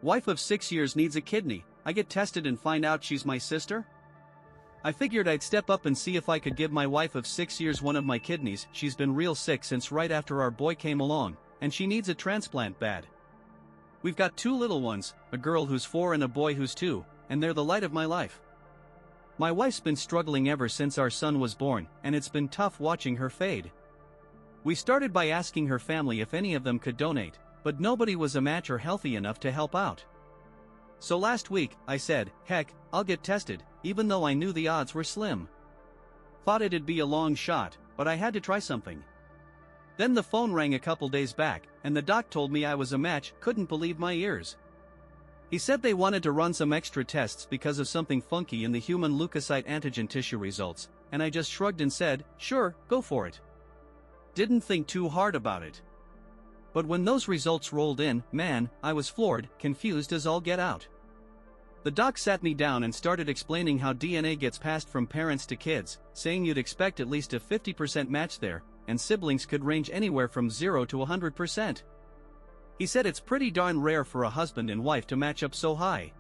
Wife of 6 years needs a kidney. I get tested and find out she's my sister? I figured I'd step up and see if I could give my wife of 6 years one of my kidneys. She's been real sick since right after our boy came along, and she needs a transplant bad. We've got 2 little ones, a girl who's 4 and a boy who's 2, and they're the light of my life. My wife's been struggling ever since our son was born, and it's been tough watching her fade. We started by asking her family if any of them could donate, but nobody was a match or healthy enough to help out. So last week, I said, heck, I'll get tested, even though I knew the odds were slim. Thought it'd be a long shot, but I had to try something. Then the phone rang a couple days back, and the doc told me I was a match. Couldn't believe my ears. He said they wanted to run some extra tests because of something funky in the human leukocyte antigen tissue results, and I just shrugged and said, sure, go for it. Didn't think too hard about it. But when those results rolled in, man, I was floored, confused as all get out. The doc sat me down and started explaining how DNA gets passed from parents to kids, saying you'd expect at least a 50% match there, and siblings could range anywhere from 0 to 100%. He said it's pretty darn rare for a husband and wife to match up so high.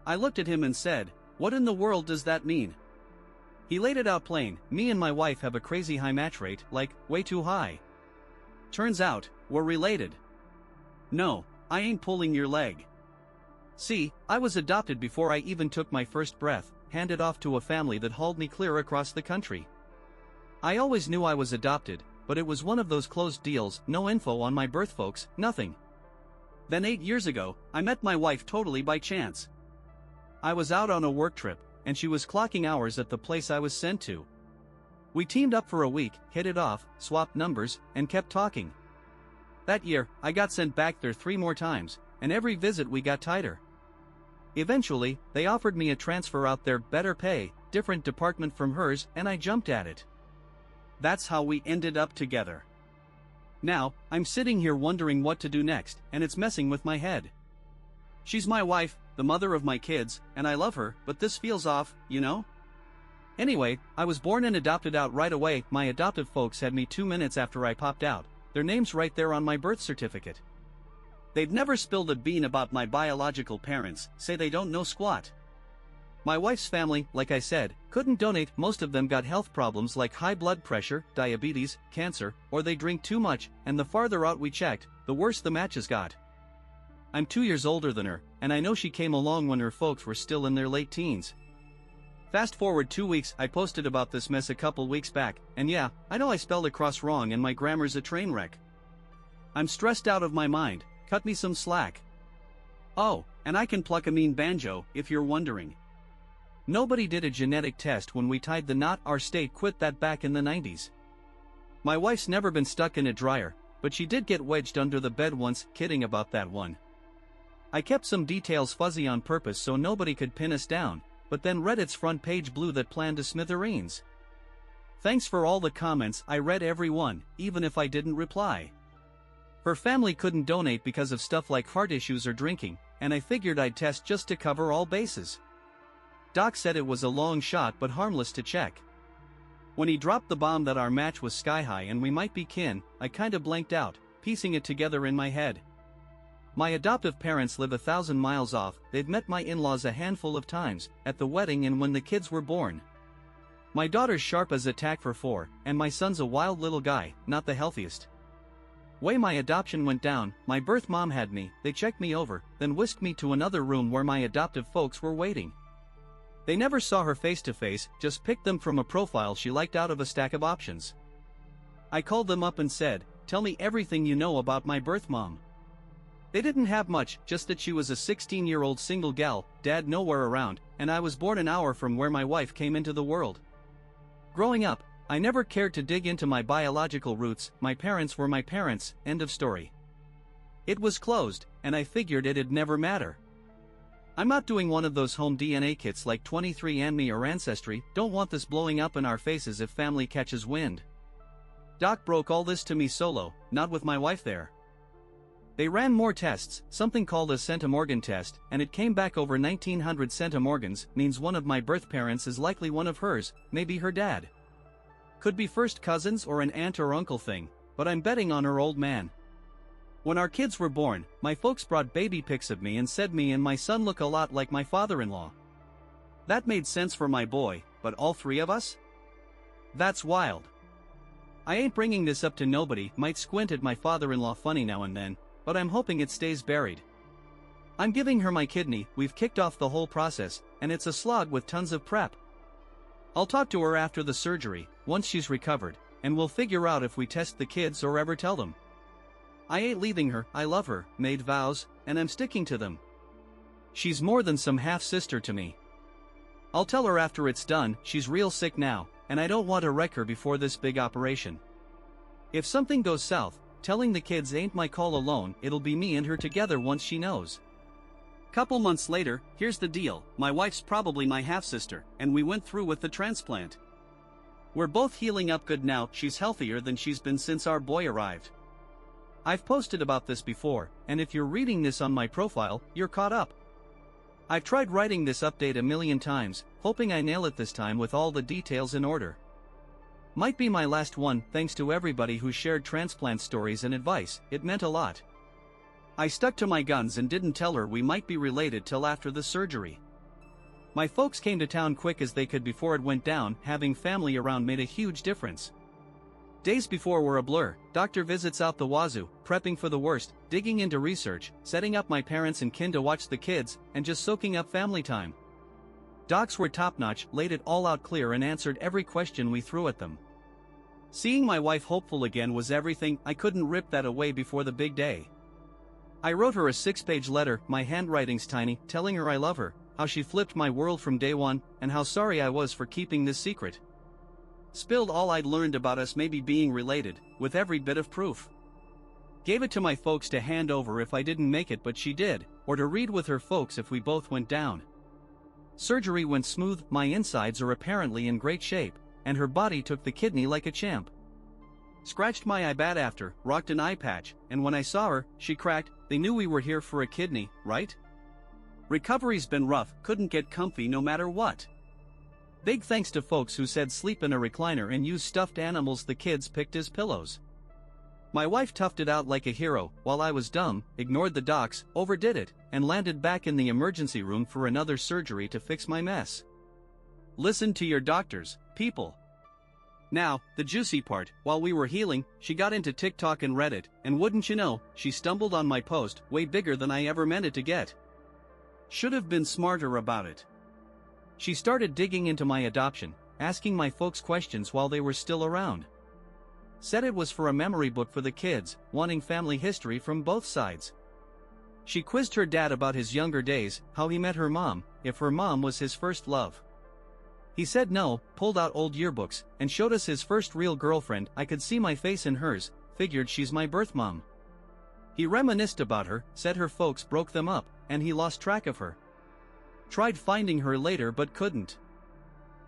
I looked at him and said, what in the world does that mean? He laid it out plain, me and my wife have a crazy high match rate, like, way too high. Turns out, we're related. No, I ain't pulling your leg. See, I was adopted before I even took my first breath, handed off to a family that hauled me clear across the country. I always knew I was adopted, but it was one of those closed deals, no info on my birth folks, nothing. Then 8 years ago, I met my wife totally by chance. I was out on a work trip, and she was clocking hours at the place I was sent to. We teamed up for a week, hit it off, swapped numbers, and kept talking. That year, I got sent back there 3 more times, and every visit we got tighter. Eventually, they offered me a transfer out there, better pay, different department from hers, and I jumped at it. That's how we ended up together. Now, I'm sitting here wondering what to do next, and it's messing with my head. She's my wife, the mother of my kids, and I love her, but this feels off, you know? Anyway, I was born and adopted out right away. My adoptive folks had me 2 minutes after I popped out, their name's right there on my birth certificate. They've never spilled a bean about my biological parents, say they don't know squat. My wife's family, like I said, couldn't donate. Most of them got health problems like high blood pressure, diabetes, cancer, or they drink too much, and the farther out we checked, the worse the matches got. I'm 2 years older than her, and I know she came along when her folks were still in their late teens. Fast forward 2 weeks, I posted about this mess a couple weeks back, and yeah, I know I spelled across wrong and my grammar's a train wreck. I'm stressed out of my mind, cut me some slack. Oh, and I can pluck a mean banjo, if you're wondering. Nobody did a genetic test when we tied the knot. Our state quit that back in the 90s. My wife's never been stuck in a dryer, but she did get wedged under the bed once. Kidding about that one. I kept some details fuzzy on purpose so nobody could pin us down, but then Reddit's front page blew that plan to smithereens. Thanks for all the comments. I read every one, even if I didn't reply. Her family couldn't donate because of stuff like heart issues or drinking, and I figured I'd test just to cover all bases. Doc said it was a long shot but harmless to check. When he dropped the bomb that our match was sky high and we might be kin, I kinda blanked out, piecing it together in my head. My adoptive parents live 1,000 miles off. They've met my in-laws a handful of times, at the wedding and when the kids were born. My daughter's sharp as a tack for 4, and my son's a wild little guy, not the healthiest. Way my adoption went down, my birth mom had me. They checked me over, then whisked me to another room where my adoptive folks were waiting. They never saw her face to face, just picked them from a profile she liked out of a stack of options. I called them up and said, tell me everything you know about my birth mom. They didn't have much, just that she was a 16-year-old single gal, dad nowhere around, and I was born an hour from where my wife came into the world. Growing up, I never cared to dig into my biological roots. My parents were my parents, end of story. It was closed, and I figured it'd never matter. I'm not doing one of those home DNA kits like 23andMe or Ancestry. Don't want this blowing up in our faces if family catches wind. Doc broke all this to me solo, not with my wife there. They ran more tests, something called a centimorgan test, and it came back over 1900 centimorgans. Means one of my birth parents is likely one of hers, maybe her dad. Could be first cousins or an aunt or uncle thing, but I'm betting on her old man. When our kids were born, my folks brought baby pics of me and said me and my son look a lot like my father-in-law. That made sense for my boy, but all three of us? That's wild. I ain't bringing this up to nobody, might squint at my father-in-law funny now and then, but I'm hoping it stays buried. I'm giving her my kidney, we've kicked off the whole process, and it's a slog with tons of prep. I'll talk to her after the surgery, once she's recovered, and we'll figure out if we test the kids or ever tell them. I ain't leaving her, I love her, made vows, and I'm sticking to them. She's more than some half-sister to me. I'll tell her after it's done, she's real sick now, and I don't want to wreck her before this big operation. If something goes south, telling the kids ain't my call alone, it'll be me and her together once she knows. Couple months later, here's the deal, my wife's probably my half-sister, and we went through with the transplant. We're both healing up good now, she's healthier than she's been since our boy arrived. I've posted about this before, and if you're reading this on my profile, you're caught up. I've tried writing this update a million times, hoping I nail it this time with all the details in order. Might be my last one, thanks to everybody who shared transplant stories and advice, it meant a lot. I stuck to my guns and didn't tell her we might be related till after the surgery. My folks came to town quick as they could before it went down, having family around made a huge difference. Days before were a blur, doctor visits out the wazoo, prepping for the worst, digging into research, setting up my parents and kin to watch the kids, and just soaking up family time. Docs were top-notch, laid it all out clear and answered every question we threw at them. Seeing my wife hopeful again was everything, I couldn't rip that away before the big day. I wrote her a 6-page letter, my handwriting's tiny, telling her I love her, how she flipped my world from day one, and how sorry I was for keeping this secret. Spilled all I'd learned about us maybe being related, with every bit of proof. Gave it to my folks to hand over if I didn't make it but she did, or to read with her folks if we both went down. Surgery went smooth, my insides are apparently in great shape, and her body took the kidney like a champ. Scratched my eye bad after, rocked an eye patch, and when I saw her, she cracked, they knew we were here for a kidney, right? Recovery's been rough, couldn't get comfy no matter what. Big thanks to folks who said sleep in a recliner and use stuffed animals the kids picked as pillows. My wife toughed it out like a hero, while I was dumb, ignored the docs, overdid it, and landed back in the emergency room for another surgery to fix my mess. Listen to your doctors, people. Now, the juicy part, while we were healing, she got into TikTok and Reddit, and wouldn't you know, she stumbled on my post, way bigger than I ever meant it to get. Should have been smarter about it. She started digging into my adoption, asking my folks questions while they were still around. Said it was for a memory book for the kids, wanting family history from both sides. She quizzed her dad about his younger days, how he met her mom, if her mom was his first love. He said no, pulled out old yearbooks, and showed us his first real girlfriend. I could see my face in hers, figured she's my birth mom. He reminisced about her, said her folks broke them up, and he lost track of her. Tried finding her later but couldn't.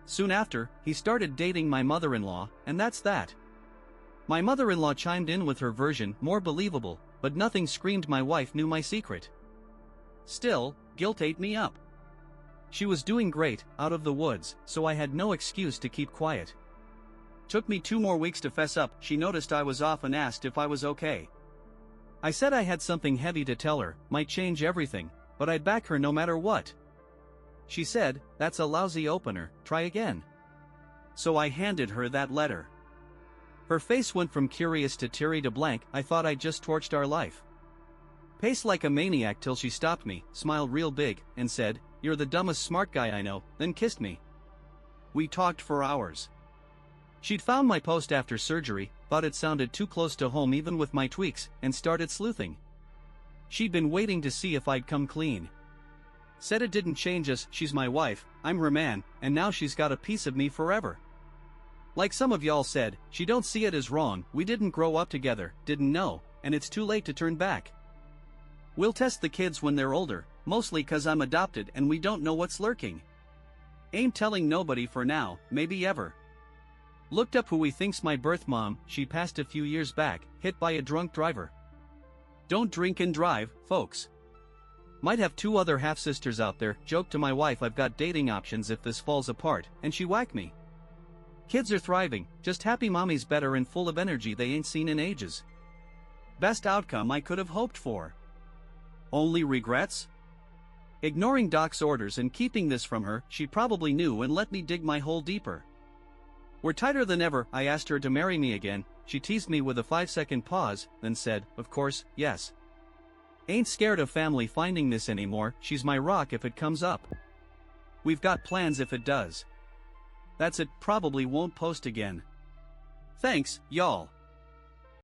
Soon after, he started dating my mother-in-law, and that's that. My mother-in-law chimed in with her version, more believable, but nothing screamed my wife knew my secret. Still, guilt ate me up. She was doing great, out of the woods, so I had no excuse to keep quiet. Took me 2 more weeks to fess up, she noticed I was off and asked if I was okay. I said I had something heavy to tell her, might change everything, but I'd back her no matter what. She said, that's a lousy opener, try again. So I handed her that letter. Her face went from curious to teary to blank, I thought I'd just torched our life. Paced like a maniac till she stopped me, smiled real big, and said, you're the dumbest smart guy I know, then kissed me. We talked for hours. She'd found my post after surgery, thought it sounded too close to home even with my tweaks, and started sleuthing. She'd been waiting to see if I'd come clean. Said it didn't change us, she's my wife, I'm her man, and now she's got a piece of me forever. Like some of y'all said, she don't see it as wrong, we didn't grow up together, didn't know, and it's too late to turn back. We'll test the kids when they're older, mostly cause I'm adopted and we don't know what's lurking. Ain't telling nobody for now, maybe ever. Looked up who we think's my birth mom, she passed a few years back, hit by a drunk driver. Don't drink and drive, folks. Might have 2 other half-sisters out there, joked to my wife I've got dating options if this falls apart, and she whacked me. Kids are thriving, just happy mommy's better and full of energy they ain't seen in ages. Best outcome I could have hoped for. Only regrets? Ignoring Doc's orders and keeping this from her, she probably knew and let me dig my hole deeper. We're tighter than ever. I asked her to marry me again. She teased me with a 5-second pause, then said, of course, yes. Ain't scared of family finding this anymore. She's my rock if it comes up. We've got plans if it does. That's it. Probably won't post again. Thanks, y'all.